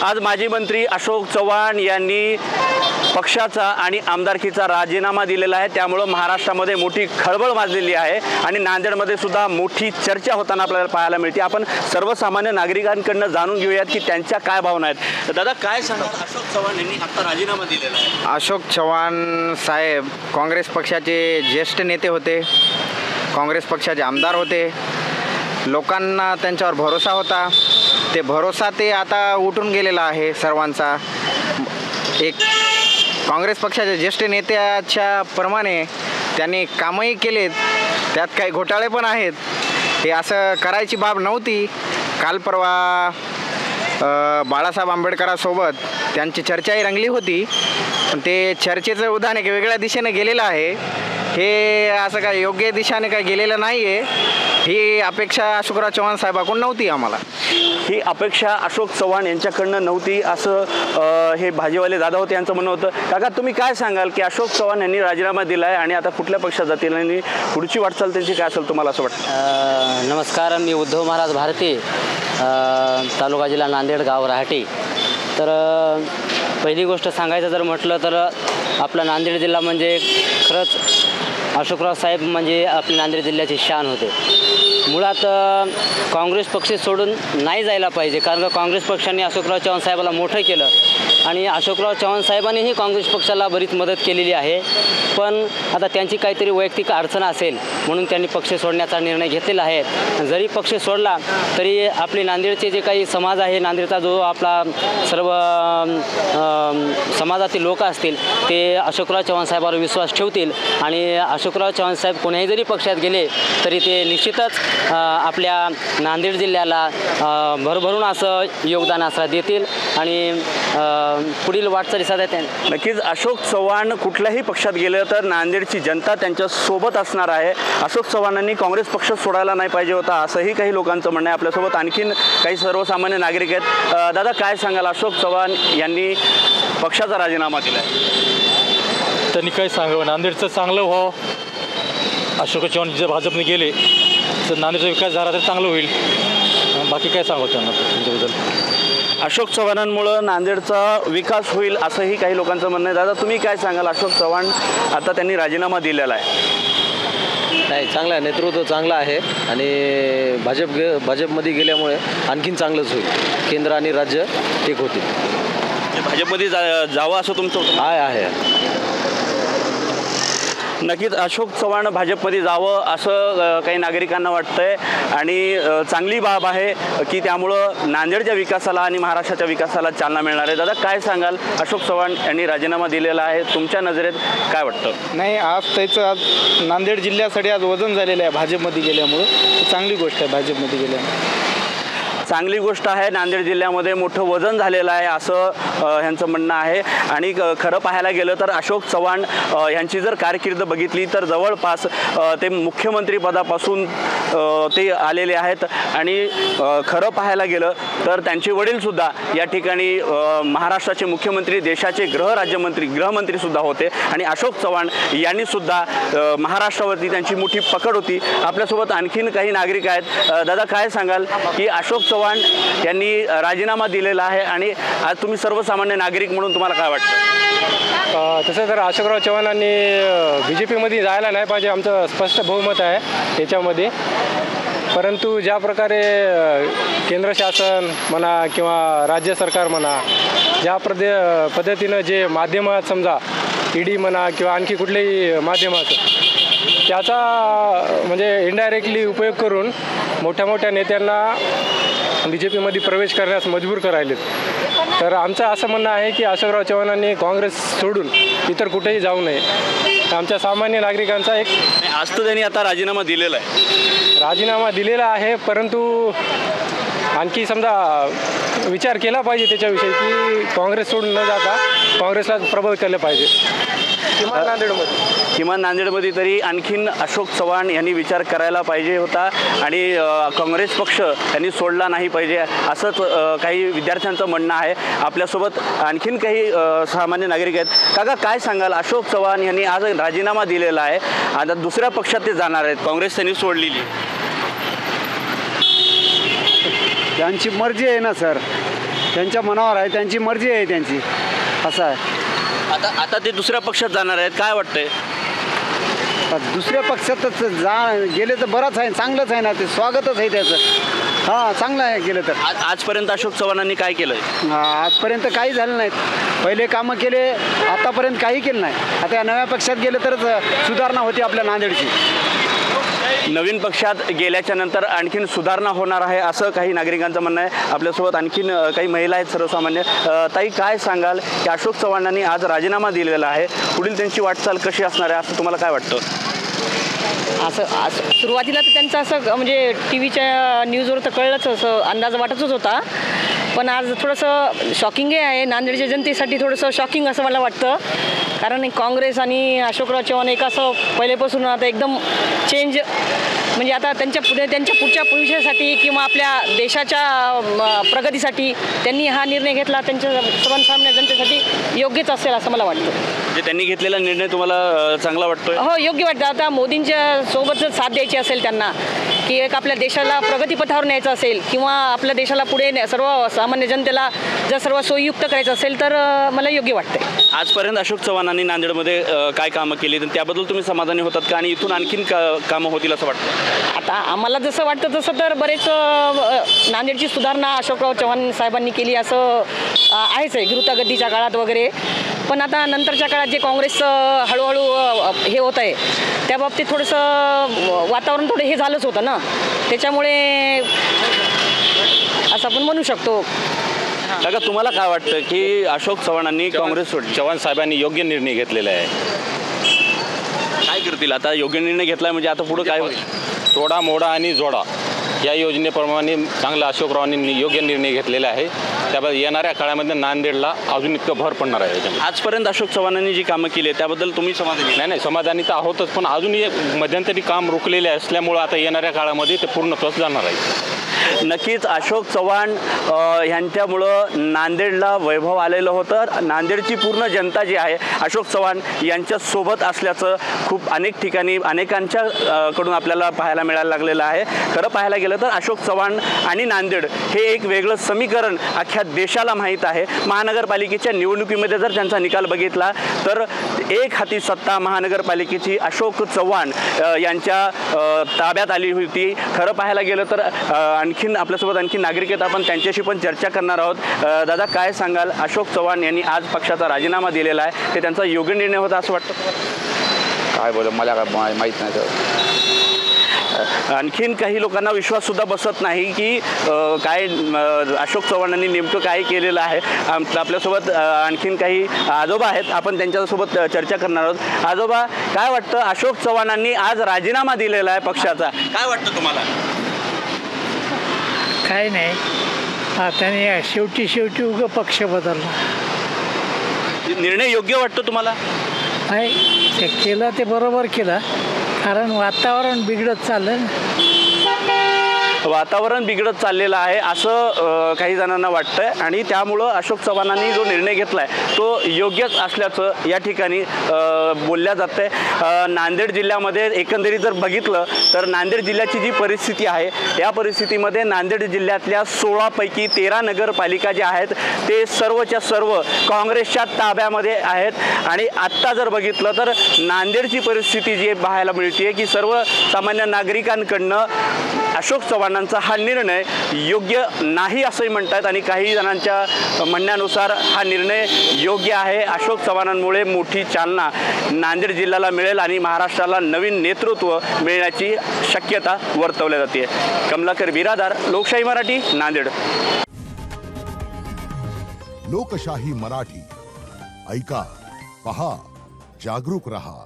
आज माजी मंत्री अशोक चव्हाण यांनी पक्षाचा आणि आमदारकीचा राजीनामा दिलेला आहे। त्यामुळे महाराष्ट्रामध्ये मोठी खळबळ माजलेली आहे आणि नांदेडमध्ये सुद्धा मोठी चर्चा होताना आपल्याला पाहायला मिळते। आपण सर्वसामान्य नागरिकांकडून जाणून घेऊयात की त्यांच्या काय भावना आहेत। दादा काय सांगाल, अशोक चव्हाण यांनी आता राजीनामा दिलेला आहे। अशोक चव्हाण साहेब काँग्रेस पक्षाचे ज्येष्ठ नेते होते, काँग्रेस पक्षाचे आमदार होते, लोकांना त्यांच्यावर भरोसा होता। ते भरोसा ते आता उठून गेलेला आहे सर्वांचा। एक काँग्रेस पक्षाच्या ज्येष्ठ नेत्याच्या प्रमाणे त्यांनी कामही केलेत, त्यात काही घोटाळे पण आहेत। हे असं करायची बाब नव्हती। काल परवा बाळासाहेब आंबेडकरांसोबत त्यांची चर्चाही रंगली होती, पण ते चर्चेचं उदाहरण एक वेगळ्या दिशेने गेलेलं आहे। हे असं काय योग्य दिशेने काय गेलेलं नाही आहे। ही अपेक्षा अशोकराव चव्हाण साहेबाकडून नव्हती आम्हाला। ही अपेक्षा अशोक चव्हाण यांच्याकडनं नव्हती असं हे भाजीवाले दादा होते यांचं म्हणणं होतं। काका तुम्ही काय सांगाल की अशोक चव्हाण यांनी राजीनामा दिला आहे आणि आता कुठल्या पक्षात जातील आणि पुढची वाटचाल त्यांची काय असेल तुम्हाला असं वाटतं? नमस्कार, मी उद्धव महाराज भारती, तालुका जिल्हा नांदेड, गाव रहाटी। तर पहिली गोष्ट सांगायचं जर म्हटलं तर आपला नांदेड जिल्हा म्हणजे खरंच अशोकराव साहेब म्हणजे आपल्या नांदेड जिल्ह्याची शान होते। मुळात काँग्रेस पक्ष सोडून नाही जायला पाहिजे, कारण का काँग्रेस पक्षाने अशोकराव चव्हाण साहेबाला मोठं केलं आणि अशोकराव चव्हाण साहेबांनीही काँग्रेस पक्षाला बरीच मदत केलेली आहे। पण आता त्यांची काहीतरी वैयक्तिक अडचण असेल म्हणून त्यांनी पक्ष सोडण्याचा निर्णय घेतलेला आहे। जरी पक्ष सोडला तरी आपले नांदेडचे जे काही समाज आहे, नांदेडचा जो आपला सर्व समाजातील लोक असतील ते अशोकराव चव्हाण साहेबांवर विश्वास ठेवतील आणि अशोकराव चव्हाण साहेब कोणत्याही जरी पक्षात गेले तरी ते निश्चितच आपल्या नांदेड जिल्ह्याला भरभरून असं योगदान असं देतील आणि पुढील वाटचालीसाठी त्या नक्कीच अशोक चव्हाण कुठल्याही पक्षात गेले तर नांदेडची जनता त्यांच्या सोबत असणार आहे। अशोक चव्हाणांनी काँग्रेस पक्ष सोडायला नाही पाहिजे होता असंही काही लोकांचं म्हणणं आहे। आपल्यासोबत आणखीन काही सर्वसामान्य नागरिक आहेत। दादा काय सांगाल, अशोक चव्हाण यांनी पक्षाचा राजीनामा दिला आहे, त्यांनी काय सांगावं, नांदेडचं चांगलं व्हावं। अशोक चव्हाण जर भाजपने गेले तर नांदेडचा विकास झाला तर चांगलं होईल, बाकी काय सांगू त्यांना त्यांच्याबद्दल। अशोक चव्हाणांमुळं नांदेडचा विकास होईल असंही काही लोकांचं म्हणणं आहे। दादा तुम्ही काय सांगाल, अशोक चव्हाण आता त्यांनी राजीनामा दिलेला आहे? नाही, चांगलं आहे, नेतृत्व चांगलं आहे आणि भाजपमध्ये गेल्यामुळे आणखीन चांगलंच होईल। केंद्र आणि राज्य एक होतील। भाजपमध्ये जावं असं तुमचं आहे। नक्कीच अशोक चव्हाण भाजपमध्ये जावं असं काही नागरिकांना वाटतंय आणि चांगली बाब आहे की त्यामुळं नांदेडच्या विकासाला आणि महाराष्ट्राच्या विकासाला चालना मिळणार आहे। दादा काय सांगाल, अशोक चव्हाण यांनी राजीनामा दिलेला आहे, तुमच्या नजरेत काय वाटतं? नाही, आज त्याचं आज नांदेड जिल्ह्यासाठी आज वजन झालेलं आहे भाजपमध्ये गेल्यामुळं। चांगली गोष्ट आहे भाजपमध्ये गेल्यामुळे, चांगली गोष्ट आहे। नांदेड जिल्ह्यामध्ये मोठं वजन झालेलं आहे असं ह्यांचं म्हणणं आहे आणि खरं पाहायला गेलं तर अशोक चव्हाण ह्यांची जर कारकीर्द बघितली तर जवळपास ते मुख्यमंत्रीपदापासून ते आलेले आहेत आणि खरं पाहायला गेलं तर त्यांचे वडीलसुद्धा या ठिकाणी महाराष्ट्राचे मुख्यमंत्री, देशाचे गृहमंत्रीसुद्धा होते आणि अशोक चव्हाण यांनीसुद्धा महाराष्ट्रावरती त्यांची मोठी पकड होती। आपल्यासोबत आणखीन काही नागरिक आहेत। दादा काय सांगाल की अशोक चव्हाण यांनी राजीनामा दिलेला आहे आणि आज तुम्ही सर्वसामान्य नागरिक म्हणून तुम्हाला काय वाटतं? तसं तर अशोकराव चव्हाणांनी BJPमध्ये जायला नाही पाहिजे, आमचं स्पष्ट बहुमत आहे याच्यामध्ये। परंतु ज्या प्रकारे केंद्र शासन म्हणा किंवा राज्य सरकार म्हणा, ज्या पद्धतीनं जे माध्यमात समजा ED म्हणा किंवा आणखी कुठल्याही माध्यमाचं त्याचा म्हणजे इनडायरेक्टली उपयोग करून मोठ्या मोठ्या नेत्यांना BJPमध्ये प्रवेश करण्यास मजबूर करायलेत। तर आमचं असं म्हणणं आहे की अशोकराव चव्हाणांनी काँग्रेस सोडून इतर कुठेही जाऊ नये, आमच्या सामान्य नागरिकांचा एक। आज तर त्यांनी आता राजीनामा दिलेला आहे, परंतु आणखी समजा विचार केला पाहिजे त्याच्याविषयी की काँग्रेस सोडून न जाता काँग्रेसला प्रबळ केलं पाहिजे। किमान नांदेडमध्ये तरी आणखीन अशोक चव्हाण यांनी विचार करायला पाहिजे होता आणि काँग्रेस पक्ष यांनी सोडला नाही पाहिजे असंच काही विद्यार्थ्यांचं म्हणणं आहे। आपल्यासोबत आणखीन काही सामान्य नागरिक आहेत। काका काय सांगाल, अशोक चव्हाण यांनी आज राजीनामा दिलेला आहे, आता दुसऱ्या पक्षात ते जाणार आहेत, काँग्रेस त्यांनी सोडलेली। त्यांची मर्जी आहे ना सर, त्यांच्या मनावर आहे, त्यांची मर्जी आहे त्यांची, असं आहे. आता ते दुसऱ्या पक्षात जाणार आहेत, काय वाटतंय? दुसऱ्या पक्षातच गेले तर बरंच आहे, चांगलंच आहे ना, ते स्वागतच आहे त्याचं. हां, चांगलं आहे गेलं तर. आजपर्यंत अशोक चव्हाणांनी काय केलंय? आजपर्यंत काही झालं नाहीत. पहिले कामं केले, आतापर्यंत काही केलं नाही. आता या नव्या पक्षात गेलं तरच सुधारणा होती आपल्या नांदेडची. नवीन पक्षात गेल्याच्या नंतर आणखीन सुधारणा होणार आहे असं काही नागरिकांचं म्हणणं आहे. आपल्यासोबत आणखीन काही महिला आहेत सर्वसामान्य. ताई, काय सांगाल की अशोक चव्हाणांनी आज राजीनामा दिलेला आहे, पुढील त्यांची वाटचाल कशी असणार आहे असं तुम्हाला काय वाटतं? असं सुरुवातीला तर त्यांचं असं म्हणजे टी व्हीच्या न्यूजवर तर कळलंच, असं अंदाज वाटतच होता. पण आज थोडंसं शॉकिंग आहे जनतेच्या जनतेसाठी, थोडंसं शॉकिंग असं मला वाटतं. कारण काँग्रेस आणि अशोकराव चव्हाण एक असं पहिलेपासून आता एकदम चेंज, म्हणजे आता त्यांच्या पुढच्या भविष्यासाठी किंवा आपल्या देशाच्या प्रगतीसाठी त्यांनी हा निर्णय घेतला, त्यांच्या सर्वसामान्य जनतेसाठी योग्यच असेल असं मला वाटतं. म्हणजे त्यांनी घेतलेला निर्णय तुम्हाला चांगला वाटतोय? हो, योग्य वाटतं. आता मोदींच्या सोबत साथ द्यायची असेल त्यांना, की एक आपल्या देशाला प्रगतीपथावर न्यायचं असेल किंवा आपल्या देशाला पुढे सर्व सामान्य जनतेला जर सर्व सोयीयुक्त करायचं असेल तर मला योग्य वाटतंय. आजपर्यंत अशोक चव्हाणांनी नांदेडमध्ये काय कामं केली तर त्याबद्दल तुम्ही समाधानी होतात का, आणि इथून आणखीन कामं होतील असं वाटतं? आता आम्हाला जसं वाटतं तसं तर बरेच नांदेडची सुधारणा अशोकराव चव्हाण साहेबांनी केली असं आहेच आहे, द्रुतगतीच्या काळात वगैरे. पण आता नंतरच्या काळात जे काँग्रेस हळूहळू हे होत आहे त्या बाबतीत थोडंसं वातावरण थोडं हे झालंच होतं ना, त्याच्यामुळे असं आपण म्हणू शकतो. काका, तुम्हाला काय वाटतं की अशोक चव्हाणांनी काँग्रेस सोडली? चव्हाण साहेबांनी योग्य निर्णय घेतलेला आहे. काय करतील आता? योग्य निर्णय घेतलाय म्हणजे आता पुढे काय होईल? तोडा मोडा आणि जोडा या योजनेप्रमाणे चांगला अशोकरावांनी योग्य निर्णय घेतलेला आहे. त्याबद्दल येणाऱ्या काळामध्ये नांदेडला अजून इतकं भर पडणार आहे. आजपर्यंत अशोक चव्हाणांनी जी कामं केली त्याबद्दल तुम्ही समाधानी? नाही, समाधानी तर आहोतच, पण अजून एक मध्यंतरी काम रुकलेले असल्यामुळं आता येणाऱ्या काळामध्ये ते पूर्णत्वास जाणार आहे. नक्कीच अशोक चव्हाण यांच्यामुळं नांदेडला वैभव आलेलं होतं. नांदेडची पूर्ण जनता जी आहे अशोक चव्हाण यांच्यासोबत असल्याचं खूप अनेक ठिकाणी अनेकांच्या कडून आपल्याला पाहायला मिळायला लागलेलं आहे. खरं पाहायला गेलं तर अशोक चव्हाण आणि नांदेड हे एक वेगळं समीकरण अख्ख्या देशाला माहीत आहे. महानगरपालिकेच्या निवडणुकीमध्ये जर त्यांचा निकाल बघितला तर एक हाती सत्ता महानगरपालिकेची अशोक चव्हाण यांच्या ताब्यात आली होती. खरं पाहायला गेलं तर आणखीन आपल्यासोबत आणखी नागरिक आहेत, आपण त्यांच्याशी पण चर्चा करणार आहोत. दादा, काय सांगाल? अशोक चव्हाण यांनी आज पक्षाचा राजीनामा दिलेला आहे, ते त्यांचा योग्य निर्णय होता असं वाटतं? काय बोल, मला काय माहीत नाही. आणखीन काही लोकांना विश्वाससुद्धा बसत नाही की काय अशोक चव्हाणांनी नेमकं काय केलेलं आहे. आपल्यासोबत आणखीन काही आजोबा आहेत, आपण त्यांच्यासोबत चर्चा करणार आहोत. आजोबा, काय वाटतं? अशोक चव्हाणांनी आज राजीनामा दिलेला आहे पक्षाचा, काय वाटतं तुम्हाला? काय नाही, त्याने शेवटी उगं पक्ष बदलला. निर्णय योग्य वाटतो तुम्हाला? नाही, ते केलं ते बरोबर केलं, कारण वातावरण बिघडत चाललं. वातावरण बिघडत चाललेलं आहे असं काही जणांना वाटतंय, आणि त्यामुळं अशोक चव्हाणांनी जो निर्णय घेतलाय तो योग्यच असल्याचं या ठिकाणी बोलल्या जातंय. नांदेड जिल्ह्यामध्ये एकंदरीत जर बघितलं तर नांदेड जिल्ह्याची जी परिस्थिती आहे या परिस्थितीमध्ये नांदेड जिल्ह्यातल्या 16 पैकी 13 नगरपालिका ज्या आहेत ते सर्वच्या सर्व काँग्रेसच्या ताब्यामध्ये आहेत. आणि आत्ता जर बघितलं तर नांदेडची परिस्थिती जी पाहायला मिळते की सर्वसामान्य नागरिकांकडनं अशोक चव्हाणांचा हा निर्णय योग्य नाही असंही म्हणतात, आणि काही जणांच्या म्हणण्यानुसार हा निर्णय योग्य आहे. अशोक चव्हाणांमुळे मोठी चालना नांदेड जिल्ह्याला मिळेल आणि महाराष्ट्राला नवीन नेतृत्व मिळण्याची शक्यता वर्तवली जाते. कमलाकर बिरादार, लोकशाही मराठी, नांदेड. लोकशाही मराठी, ऐका, पहा, जागरूक रहा.